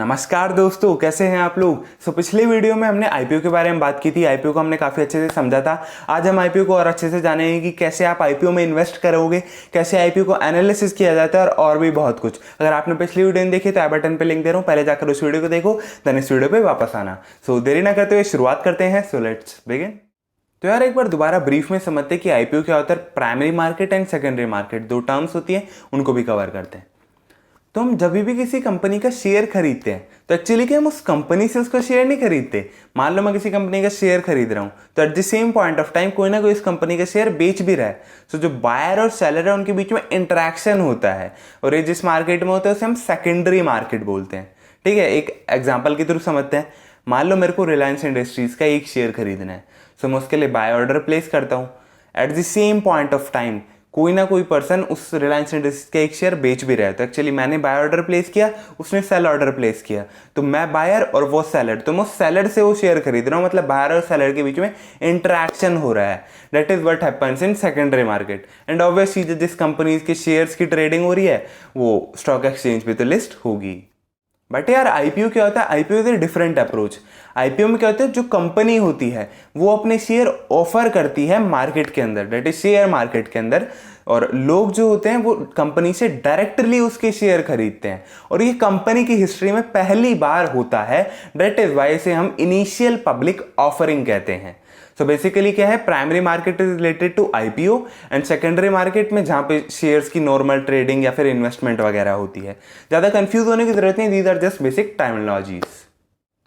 नमस्कार दोस्तों, कैसे हैं आप लोग। पिछले वीडियो में हमने आईपीओ के बारे में बात की थी। आईपीओ को हमने काफ़ी अच्छे से समझा था। आज हम आईपीओ को और अच्छे से जानेंगे कि कैसे आप आईपीओ में इन्वेस्ट करोगे, कैसे आईपीओ को एनालिसिस किया जाता है और भी बहुत कुछ। अगर आपने पिछली वीडियो नहीं देखी तो आई बटन पर लिंक दे रहा हूँ, पहले जाकर उस वीडियो को देखो, देन इस वीडियो पर वापस आना। देरी ना करते हुए शुरुआत करते हैं। Let's begin. तो यार एक बार दोबारा ब्रीफ में समझते हैं कि आईपीओ क्या होता है। Primary market and secondary market दो टर्म्स होती हैं, उनको भी कवर करते हैं। तो हम जब भी किसी कंपनी का शेयर खरीदते हैं तो एक्चुअली क्या हम उस कंपनी से उसका शेयर नहीं खरीदते। मान लो मैं किसी कंपनी का शेयर खरीद रहा हूँ तो at the same point of time कोई ना कोई इस कंपनी का शेयर बेच भी रहा है। तो जो बायर और सेलर है उनके बीच में इंटरेक्शन होता है और ये जिस मार्केट में होता है उसे हम सेकेंडरी मार्केट बोलते हैं। ठीक है, एक एग्जाम्पल के थ्रू समझते हैं। मान लो मेरे को रिलायंस इंडस्ट्रीज का एक शेयर खरीदना है, तो मैं उसके लिए बाय ऑर्डर प्लेस करता हूँ। At the same point of time कोई ना कोई पर्सन उस रिलायंस इंडस्ट्रीज का एक शेयर बेच भी रहा है। तो एक्चुअली मैंने बाय ऑर्डर प्लेस किया, उसने सेल ऑर्डर प्लेस किया, तो मैं बायर और वो सेलर, तो मैं उस सेलर से वो शेयर खरीद रहा हूँ। मतलब बायर और सेलर के बीच में इंटरेक्शन हो रहा है। That is what happens in secondary market. And obviously जिस कंपनीज के शेयर्स की ट्रेडिंग हो रही है वो स्टॉक एक्सचेंज पे तो लिस्ट होगी। बट यार आईपीओ क्या होता है? IPO is a different approach. IPO में क्या होता है, जो कंपनी होती है वो अपने शेयर ऑफर करती है मार्केट के अंदर, दैट इज शेयर मार्केट के अंदर, और लोग जो होते हैं वो कंपनी से डायरेक्टली उसके शेयर खरीदते हैं। और ये कंपनी की हिस्ट्री में पहली बार होता है। दैट इज वाई इसे हम इनिशियल पब्लिक ऑफरिंग कहते हैं। सो बेसिकली क्या है, primary market is related to IPO and secondary market में जहां पे शेयर्स की नॉर्मल ट्रेडिंग या फिर इन्वेस्टमेंट वगैरह होती है। ज्यादा कंफ्यूज होने की जरूरत नहीं, these are just basic terminologies.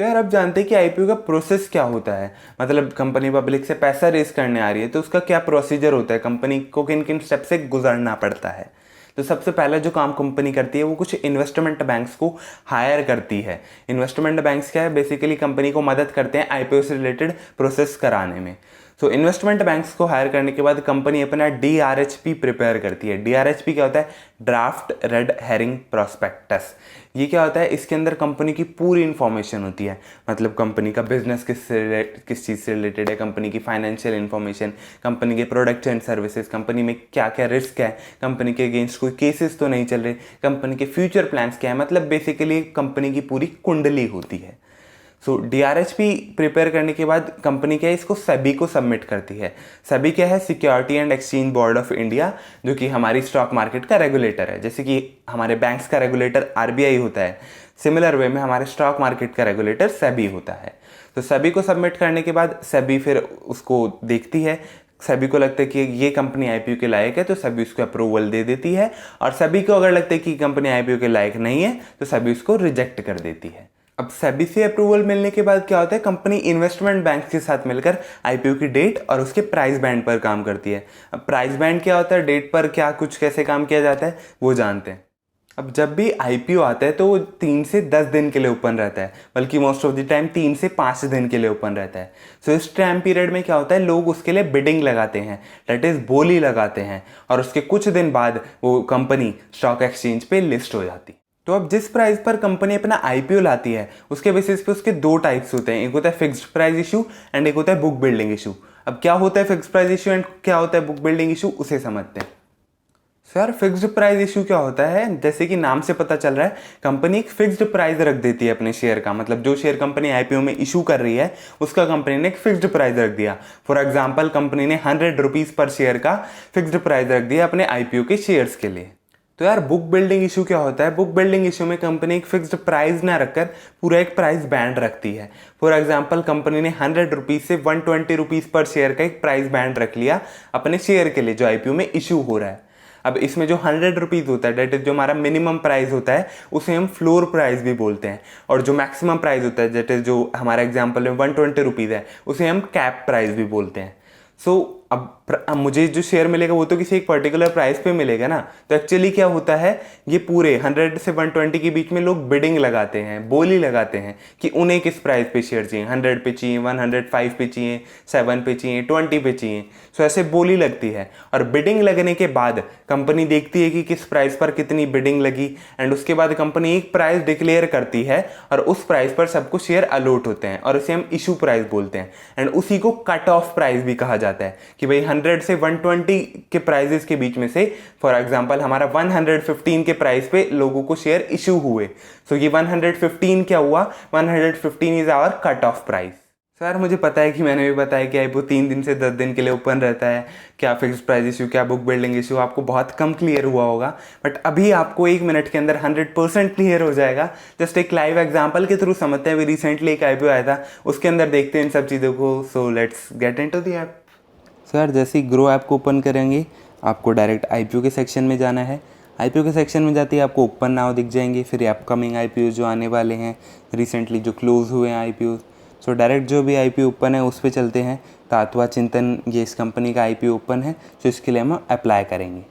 तो यार अब जानते हैं कि आईपीओ का प्रोसेस क्या होता है। मतलब कंपनी पब्लिक से पैसा रेस करने आ रही है तो उसका क्या प्रोसीजर होता है, कंपनी को किन किन स्टेप से गुजरना पड़ता है। तो सबसे पहला जो काम कंपनी करती है वो कुछ इन्वेस्टमेंट बैंक्स को हायर करती है। इन्वेस्टमेंट बैंक्स क्या है, बेसिकली कंपनी को मदद करते हैं आईपीओ से रिलेटेड प्रोसेस कराने में। तो इन्वेस्टमेंट बैंक्स को हायर करने के बाद कंपनी अपना डीआरएचपी प्रिपेयर करती है। डीआरएचपी क्या होता है? Draft red herring prospectus. ये क्या होता है? इसके अंदर कंपनी की पूरी इंफॉर्मेशन होती है। मतलब कंपनी का बिजनेस किस चीज़ से रिलेटेड है, कंपनी की फाइनेंशियल इंफॉर्मेशन, कंपनी के प्रोडक्ट्स एंड सर्विसेज, कंपनी में क्या क्या रिस्क है, कंपनी के अगेंस्ट कोई केसेस तो नहीं चल रहे, कंपनी के फ्यूचर प्लान्स क्या है। मतलब बेसिकली कंपनी की पूरी कुंडली होती है। सो डीआरएचपी प्रिपेयर करने के बाद कंपनी क्या है, इसको सेबी को सबमिट करती है। सेबी क्या है? Security and exchange board of India, जो कि हमारी स्टॉक मार्केट का रेगुलेटर है। जैसे कि हमारे बैंक्स का रेगुलेटर आरबीआई होता है, सिमिलर वे में हमारे स्टॉक मार्केट का रेगुलेटर सेबी होता है। तो सेबी को सबमिट करने के बाद सेबी फिर उसको देखती है। सभी को लगता है कि ये कंपनी आईपीओ के लायक है तो सभी उसको अप्रूवल दे देती है, और सभी को अगर लगता है कि कंपनी आईपीओ के लायक नहीं है तो सभी उसको रिजेक्ट कर देती है। अब सेबी से अप्रूवल मिलने के बाद क्या होता है, कंपनी इन्वेस्टमेंट बैंक के साथ मिलकर आईपीओ की डेट और उसके प्राइस बैंड पर काम करती है। अब प्राइस बैंड क्या होता है, डेट पर क्या कुछ कैसे काम किया जाता है वो जानते हैं। अब जब भी आईपीओ आता है तो वो 3 से 10 दिन के लिए ओपन रहता है, बल्कि मोस्ट ऑफ द टाइम 3 से 5 दिन के लिए ओपन रहता है। सो इस टाइम पीरियड में क्या होता है, लोग उसके लिए बिडिंग लगाते हैं, दैट इज बोली लगाते हैं, और उसके कुछ दिन बाद वो कंपनी स्टॉक एक्सचेंज पे लिस्ट हो जाती है। तो अब जिस प्राइस पर कंपनी अपना आईपीओ लाती है उसके बेसिस पे उसके दो टाइप्स होते हैं। एक होता है फिक्स्ड प्राइस इशू एंड एक होता है बुक बिल्डिंग इशू। अब क्या होता है फिक्स्ड प्राइस इशू एंड क्या होता है बुक बिल्डिंग इशू, उसे समझते हैं। सर फिक्स्ड प्राइस इशू क्या होता है, जैसे कि नाम से पता चल रहा है, कंपनी एक फिक्स्ड प्राइस रख देती है अपने शेयर का। मतलब जो शेयर कंपनी आईपीओ में इशू कर रही है उसका कंपनी ने एक फिक्स्ड प्राइस रख दिया। फॉर एग्जांपल कंपनी ने 100 रुपीज पर शेयर का फिक्स्ड प्राइस रख दिया अपने आईपीओ के शेयर्स के लिए। तो यार बुक बिल्डिंग इशू क्या होता है? बुक बिल्डिंग इशू में कंपनी एक फिक्स्ड प्राइस ना रखकर पूरा एक प्राइस बैंड रखती है। फॉर एग्जांपल कंपनी ने 100 रुपीज से 120 रुपीज पर शेयर का एक प्राइस बैंड रख लिया अपने शेयर के लिए जो आईपीओ में इशू हो रहा है। अब इसमें जो 100 रुपीज होता है, डेट इज जो हमारा मिनिमम प्राइस होता है, उसे हम फ्लोर प्राइस भी बोलते हैं, और जो मैक्सिमम प्राइस होता है, डेट इज जो हमारा एग्जांपल में 120 रुपीज है, उसे हम कैप प्राइस भी बोलते हैं। सो अब मुझे जो शेयर मिलेगा वो तो किसी एक पर्टिकुलर प्राइस पे मिलेगा ना। तो एक्चुअली क्या होता है, ये पूरे 100 से 120 के बीच में लोग बिडिंग लगाते हैं, बोली लगाते हैं कि उन्हें किस प्राइस पे शेयर चाहिए, 100 पे चाहिए, 105 पे चाहिए, 7 पे चाहिए, 20 पे चाहिए। सो ऐसे बोली लगती है, और बिडिंग लगने के बाद कंपनी देखती है कि किस प्राइस पर कितनी बिडिंग लगी, एंड उसके बाद कंपनी एक प्राइस डिक्लेयर करती है और उस प्राइस पर सबको शेयर अलॉट होते हैं, और उसे हम इशू प्राइस बोलते हैं। एंड उसी को कट ऑफ प्राइस भी कहा जाता है कि भाई 100 से 120 के प्राइजेस के बीच में से फॉर एग्जांपल हमारा 115 के प्राइस पे लोगों को शेयर इशू हुए। सो ये 115 क्या हुआ, 115 is our cut off price. Sir मुझे पता है कि मैंने भी बताया कि आईपीओ 3 दिन से 10 दिन के लिए ओपन रहता है, क्या फिक्स प्राइस इशू, क्या बुक बिल्डिंग इशू, आपको बहुत कम क्लियर हुआ होगा। बट अभी आपको 1 मिनट के अंदर 100% क्लियर हो जाएगा। जस्ट एक लाइव एग्जांपल के थ्रू समझते हैं। अभी रिसेंटली एक आईपीओ आया था, उसके अंदर देखते हैं इन सब चीज़ों को। So let's get into the app. Sir जैसे ही ग्रो ऐप को ओपन करेंगे आपको डायरेक्ट आईपीओ के सेक्शन में जाना है। आईपीओ के सेक्शन में जाते ही आपको ओपन नाउ दिख जाएंगे, फिर अपकमिंग आईपीओ जो आने वाले हैं, रिसेंटली जो क्लोज हुए हैं आईपीओ। सो डायरेक्ट जो भी आईपीओ ओपन है उस पर चलते हैं। तातवा चिंतन ये इस कंपनी का आईपीओ ओपन है, तो इसके लिए हम अप्लाई करेंगे।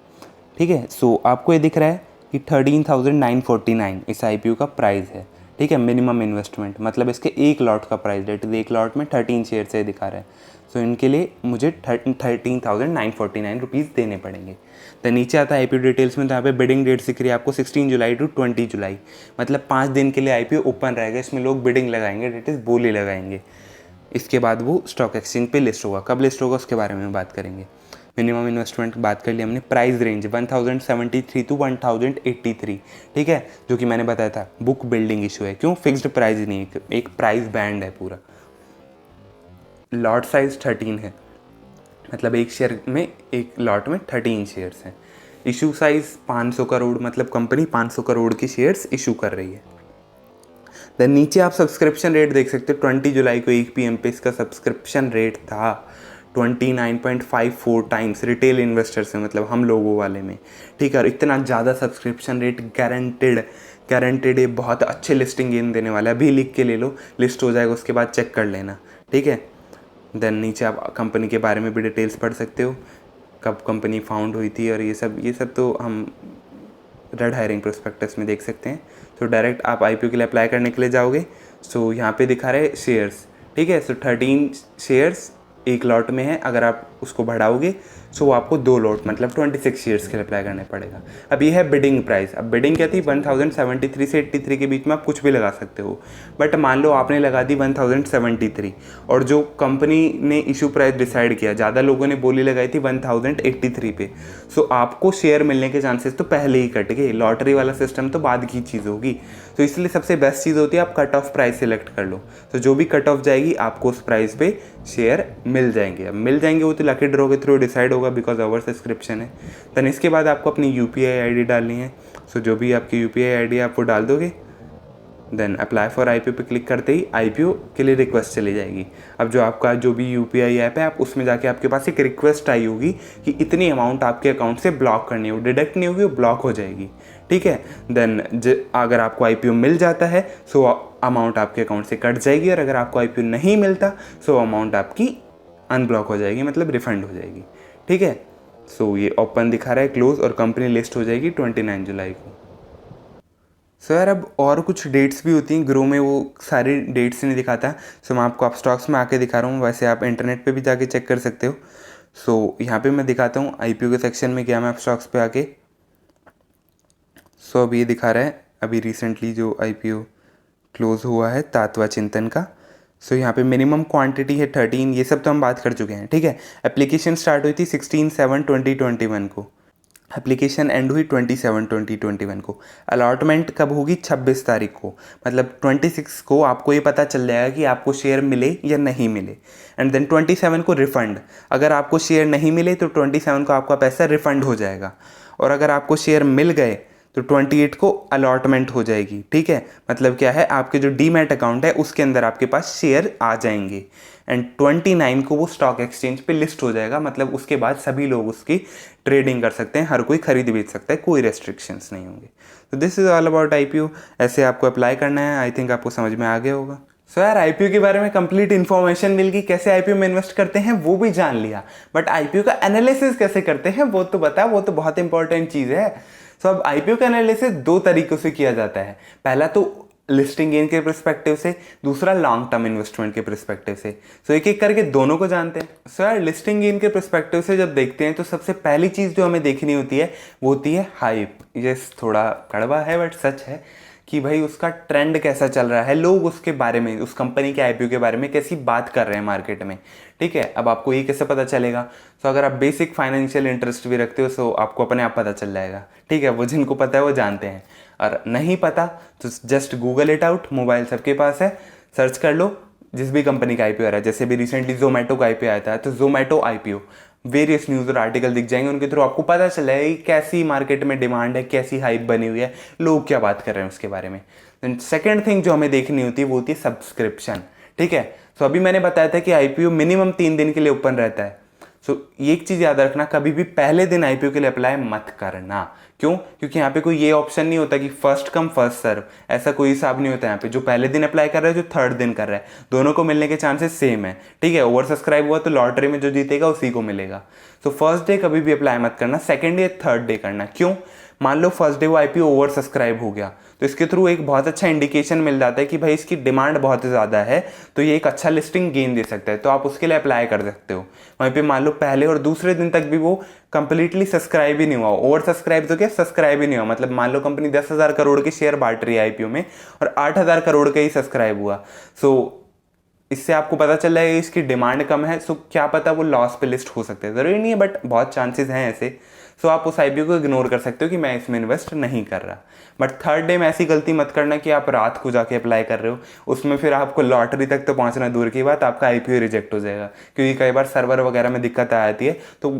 ठीक है, सो आपको ये दिख रहा है कि 13,949 इस आईपीओ का प्राइस है। ठीक है, मिनिमम इन्वेस्टमेंट मतलब इसके एक लॉट का प्राइस, डेट इज एक लॉट में 13 शेयर से दिखा रहा है। सो इनके लिए मुझे 13,949 रुपीज़ देने पड़ेंगे। तो नीचे आता है आईपीओ डिटेल्स में, तो यहाँ पे बिडिंग डेट दिख रही है आपको 16 जुलाई टू 20 जुलाई, मतलब 5 दिन के लिए आईपीओ ओपन रहेगा। इसमें लोग बिडिंग लगाएंगे, डेट इज़ बोली लगाएंगे। इसके बाद वो स्टॉक एक्सचेंज पे लिस्ट होगा। कब लिस्ट होगा उसके बारे में बात करेंगे। मिनिमम इन्वेस्टमेंट बात कर ली हमने। प्राइस रेंज 1073 टू 1083, ठीक है, जो कि मैंने बताया था बुक बिल्डिंग इशू है। क्यों, फिक्स्ड प्राइस नहीं, एक प्राइस बैंड है पूरा। लॉट साइज 13 है, मतलब एक शेयर में, एक लॉट में 13 शेयर्स हैं। इशू साइज 500 करोड़, मतलब कंपनी 500 करोड़ की शेयर्स इशू कर रही है। देन नीचे आप सब्सक्रिप्शन रेट देख सकते हो। 20 जुलाई को 1 PM पे इसका सब्सक्रिप्शन रेट था 29.54 टाइम्स रिटेल इन्वेस्टर से, मतलब हम लोगों वाले में। ठीक है, और इतना ज़्यादा सब्सक्रिप्शन रेट गारंटेड ये बहुत अच्छे लिस्टिंग गेन देने वाला है। अभी लिख के ले लो, लिस्ट हो जाएगा उसके बाद चेक कर लेना। ठीक है, देन नीचे आप कंपनी के बारे में भी डिटेल्स पढ़ सकते हो, कब कंपनी फाउंड हुई थी और ये सब तो हम रेड हायरिंग प्रोस्पेक्टस में देख सकते हैं। तो डायरेक्ट आप आईपीओ के लिए अप्लाई करने के लिए जाओगे। सो यहाँ पे दिखा रहे शेयर्स, ठीक है। सो 13 शेयर्स एक लॉट में है। अगर आप उसको बढ़ाओगे सो आपको 2 लॉट मतलब 26 शेयर्स के लिए अप्लाई करना पड़ेगा। अब ये है बिडिंग प्राइस। अब बिडिंग क्या थी, 1073 से 83 के बीच में आप कुछ भी लगा सकते हो। बट मान लो आपने लगा दी 1073 और जो कंपनी ने इशू प्राइस डिसाइड किया, ज़्यादा लोगों ने बोली लगाई थी 1083 पे, सो आपको शेयर मिलने के चांसेस तो पहले ही कट गए। लॉटरी वाला सिस्टम तो बाद की चीज़ होगी। तो इसलिए सबसे बेस्ट चीज़ होती है आप कट ऑफ प्राइस सिलेक्ट कर लो। तो जो भी कट ऑफ जाएगी आपको उस प्राइस पे शेयर मिल जाएंगे। अब मिल जाएंगे वो तो लकी ड्रॉ के थ्रू डिसाइड होगा, बिकॉज ओवर सब्सक्रिप्शन है। देन इसके बाद आपको अपनी UPI ID डालनी है। सो जो भी आपकी UPI ID है आप वो डाल दोगे। देन अप्लाई फॉर आईपीओ पे क्लिक करते ही आईपीओ के लिए रिक्वेस्ट चली जाएगी। अब जो आपका जो भी UPI ऐप है, आप उसमें जाके आपके पास एक रिक्वेस्ट आई होगी कि इतनी अमाउंट आपके अकाउंट से ब्लॉक करनी है। वो डिडक्ट नहीं होगी, वो ब्लॉक हो जाएगी। ठीक है, देन अगर आपको आईपीओ मिल जाता है सो अमाउंट आपके अकाउंट से कट जाएगी, और अगर आपको आईपीओ नहीं मिलता सो अमाउंट आपकी अनब्लॉक हो जाएगी, मतलब रिफंड हो जाएगी। ठीक है, सो ये ओपन दिखा रहा है, क्लोज, और कंपनी लिस्ट हो जाएगी 29 जुलाई को। सो यार अब और कुछ डेट्स भी होती हैं ग्रो में, वो सारी डेट्स नहीं दिखाता। सो मैं आपको आप स्टॉक्स में आके दिखा रहा हूँ, वैसे आप इंटरनेट पे भी जाके चेक कर सकते हो। सो यहाँ पे मैं दिखाता हूँ आईपीओ के सेक्शन में गया मैं, आप स्टॉक्स पे आके। सो अब ये दिखा रहा है अभी रिसेंटली जो आईपीओ क्लोज हुआ है तातवा चिंतन का। सो यहाँ पे मिनिमम क्वांटिटी है 13, ये सब तो हम बात कर चुके हैं। ठीक है, एप्लीकेशन स्टार्ट हुई थी 16/7/2021 को, एप्लीकेशन एंड हुई 27/2021 को। अलॉटमेंट कब होगी, 26 तारीख को, मतलब 26 को आपको ये पता चल जाएगा कि आपको शेयर मिले या नहीं मिले। एंड देन 27 को रिफंड। अगर आपको शेयर नहीं मिले तो 27 को आपका पैसा रिफंड हो जाएगा, और अगर आपको शेयर मिल गए तो 28 को अलॉटमेंट हो जाएगी। ठीक है, मतलब क्या है, आपके जो डीमैट अकाउंट है उसके अंदर आपके पास शेयर आ जाएंगे। एंड 29 को वो स्टॉक एक्सचेंज पे लिस्ट हो जाएगा, मतलब उसके बाद सभी लोग उसकी ट्रेडिंग कर सकते हैं, हर कोई खरीद बेच सकता है, कोई रेस्ट्रिक्शंस नहीं होंगे। तो this is all about IPO. ऐसे आपको अप्लाई करना है। आई थिंक आपको समझ में आ गया होगा। सो यार आईपीओ के बारे में कंप्लीट इन्फॉर्मेशन मिल गई, कैसे आईपीओ में इन्वेस्ट करते हैं वो भी जान लिया, बट आईपीओ का एनालिसिस कैसे करते हैं वो तो बता, वो तो बहुत इंपॉर्टेंट चीज़ है। सो अब आईपीओ का एनालिसिस 2 तरीकों से किया जाता है। पहला तो लिस्टिंग गेन के पर्सपेक्टिव से, दूसरा लॉन्ग टर्म इन्वेस्टमेंट के पर्सपेक्टिव से। सो एक एक करके दोनों को जानते हैं। सो यार लिस्टिंग गेन के पर्सपेक्टिव से जब देखते हैं तो सबसे पहली चीज़ जो हमें देखनी होती है वो होती है हाइप। ये थोड़ा कड़वा है बट सच है कि भाई उसका ट्रेंड कैसा चल रहा है, लोग उसके बारे में, उस कंपनी के आईपीओ के बारे में कैसी बात कर रहे हैं मार्केट में। ठीक है, अब आपको ये कैसे पता चलेगा? तो अगर आप बेसिक फाइनेंशियल इंटरेस्ट भी रखते हो तो आपको अपने आप पता चल जाएगा। ठीक है, वो जिनको पता है वो जानते हैं, और नहीं पता तो just Google it out, mobile सबके पास है, सर्च कर लो जिस भी कंपनी का आईपीओ आ रहा है। जैसे भी रिसेंटली जोमेटो का आईपीओ आया था, तो जोमेटो आईपीओ, वेरियस न्यूज़ और आर्टिकल दिख जाएंगे, उनके थ्रू आपको पता चल जाएगा कि कैसी मार्केट में डिमांड है, कैसी हाइप बनी हुई है, लोग क्या बात कर रहे हैं उसके बारे में। सेकेंड थिंग जो हमें देखनी होती है वो होती है सब्सक्रिप्शन। ठीक है, तो अभी मैंने बताया था कि आईपीओ मिनिमम 3 दिन के लिए ओपन रहता है। सो ये एक चीज़ याद रखना, कभी भी पहले दिन आईपीओ के लिए अप्लाई मत करना। क्यों? क्योंकि यहाँ पे कोई ये ऑप्शन नहीं होता कि फर्स्ट कम फर्स्ट सर्व, ऐसा कोई हिसाब नहीं होता यहाँ पे। जो पहले दिन अप्लाई कर रहा है, जो थर्ड दिन कर रहा है, दोनों को मिलने के चांसेस सेम है। ठीक है, ओवर सब्सक्राइब हुआ तो लॉटरी में जो जीतेगा उसी को मिलेगा। सो फर्स्ट डे कभी भी अप्लाई मत करना, सेकेंड डे थर्ड डे करना। क्यों? मान लो फर्स्ट डे वो आईपीओ ओवर सब्सक्राइब हो गया, तो इसके थ्रू एक बहुत अच्छा इंडिकेशन मिल जाता है कि भाई इसकी डिमांड बहुत ज़्यादा है, तो ये एक अच्छा लिस्टिंग गेन दे सकता है, तो आप उसके लिए अप्लाई कर सकते हो। वहीं पे मान लो पहले और दूसरे दिन तक भी वो कंप्लीटली सब्सक्राइब ही नहीं हुआ, ओवर सब्सक्राइब तो क्या, सब्सक्राइब ही नहीं हुआ, मतलब मान लो कंपनी 10,000 करोड़ के शेयर बांट रही है आईपीओ में और 8,000 करोड़ का ही सब्सक्राइब हुआ। सो इससे आपको पता चल जाएगा इसकी डिमांड कम है। सो क्या पता वो लॉस पे लिस्ट हो सकते हैं, ज़रूरी नहीं है बट बहुत चांसेस हैं ऐसे। सो आप उस आईपीओ को इग्नोर कर सकते हो कि मैं इसमें इन्वेस्ट नहीं कर रहा। बट थर्ड डे में ऐसी गलती मत करना कि आप रात को जाके अप्लाई कर रहे हो, उसमें फिर आपको लॉटरी तक तो पहुंचना दूर की बात, आपका आईपीओ रिजेक्ट हो जाएगा, क्योंकि कई बार सर्वर वगैरह में दिक्कत आ जाती है। तो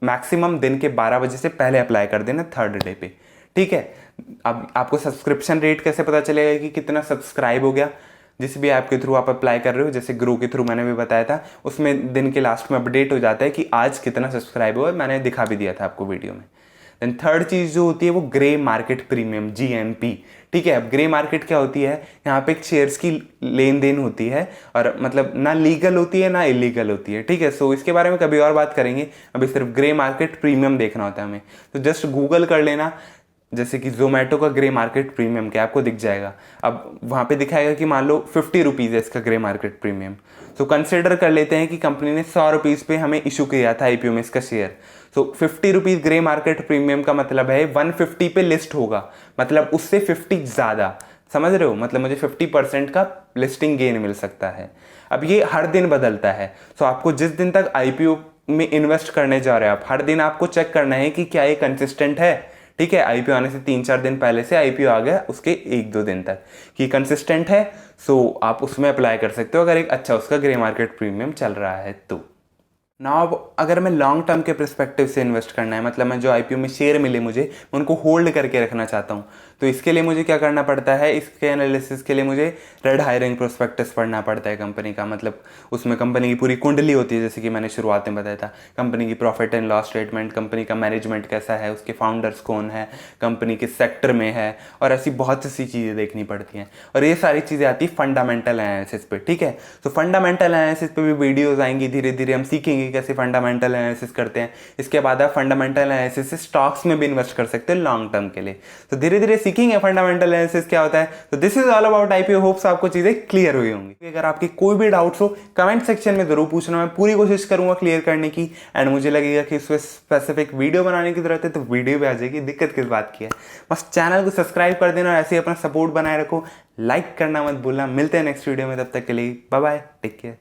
मैक्सिमम दिन के 12 बजे से पहले अप्लाई कर देना थर्ड डे पे। ठीक है, अब आपको सब्सक्रिप्शन रेट कैसे पता चलेगा कि कितना सब्सक्राइब हो गया? जिस भी ऐप के थ्रू आप अप्लाई कर रहे हो, जैसे ग्रो के थ्रू मैंने भी बताया था, उसमें दिन के लास्ट में अपडेट हो जाता है कि आज कितना सब्सक्राइब हुआ है, मैंने दिखा भी दिया था आपको वीडियो में। देन थर्ड चीज़ जो होती है वो ग्रे मार्केट प्रीमियम, जीएमपी। ठीक है, अब ग्रे मार्केट क्या होती है? यहाँ पे एक शेयर्स की लेन देन होती है, और मतलब ना लीगल होती है ना इलीगल होती है। ठीक है, सो इसके बारे में कभी और बात करेंगे, अभी सिर्फ ग्रे मार्केट प्रीमियम देखना होता है हमें। तो जस्ट गूगल कर लेना, जैसे कि जोमेटो का ग्रे मार्केट प्रीमियम क्या, आपको दिख जाएगा। अब वहाँ पे दिखाएगा कि मान लो 50 रुपीज़ है इसका ग्रे मार्केट प्रीमियम। तो कंसिडर कर लेते हैं कि कंपनी ने 100 रुपीज़ पे हमें इशू किया था आईपीओ में इसका शेयर। तो 50 रुपीज़ ग्रे मार्केट प्रीमियम का मतलब है 150 पे लिस्ट होगा, मतलब उससे 50 ज़्यादा। समझ रहे हो? मतलब मुझे 50% का लिस्टिंग गेन मिल सकता है। अब ये हर दिन बदलता है, तो आपको जिस दिन तक आईपीओ में इन्वेस्ट करने जा रहे हैं आप, हर दिन आपको चेक करना है कि क्या ये कंसिस्टेंट है। ठीक है, आईपीओ आने से 3-4 दिन पहले से आईपीओ आ गया उसके 1-2 दिन तक कि कंसिस्टेंट है, सो आप उसमें अप्लाई कर सकते हो अगर एक अच्छा उसका ग्रे मार्केट प्रीमियम चल रहा है तो। ना अब अगर मैं लॉन्ग टर्म के परस्पेक्टिव से इन्वेस्ट करना है, मतलब मैं जो आईपीओ में शेयर मिले मुझे, मैं उनको होल्ड करके रखना चाहता हूँ, तो इसके लिए मुझे क्या करना पड़ता है? इसके एनालिसिस के लिए मुझे रेड हायरिंग प्रोस्पेक्टस पढ़ना पड़ता है कंपनी का। मतलब उसमें कंपनी की पूरी कुंडली होती है, जैसे कि मैंने शुरुआत में बताया था, कंपनी की profit and loss statement, company का मैनेजमेंट कैसा है, उसके फाउंडर्स कौन है, कंपनी किस सेक्टर में है, और ऐसी बहुत सी चीज़ें देखनी पड़ती हैं। और ये सारी चीज़ें आती है फंडामेंटल एनालिसिस पे। ठीक है, तो फंडामेंटल एनालिसिस पे भी वीडियोज़ आएंगी, धीरे धीरे हम सीखेंगे कैसे फंडामेंटल एनालिसिस करते हैं। इसके बाद आप फंडामेंटल एनालिसिस से स्टॉक्स में भी इन्वेस्ट कर सकते हो लॉन्ग टर्म के लिए। तो धीरे धीरे सीखेंगे फंडामेंटल एनालिसिस क्या होता है। तो this is all about IPO. Hopes आपको चीजें क्लियर हुई होंगी। अगर आपके कोई भी डाउट्स हो कमेंट सेक्शन में जरूर पूछना, मैं पूरी कोशिश करूंगा क्लियर करने की। एंड मुझे लगेगा कि इसमें स्पेसिफिक वीडियो बनाने की जरूरत है तो वीडियो भी आ जाएगी, दिक्कत किस बात की है। बस चैनल को सब्सक्राइब कर देना और ऐसे ही अपना सपोर्ट बनाए रखो, लाइक करना मत भूलना। मिलते हैं नेक्स्ट वीडियो में, तब तक के लिए बाय बाय, टेक केयर।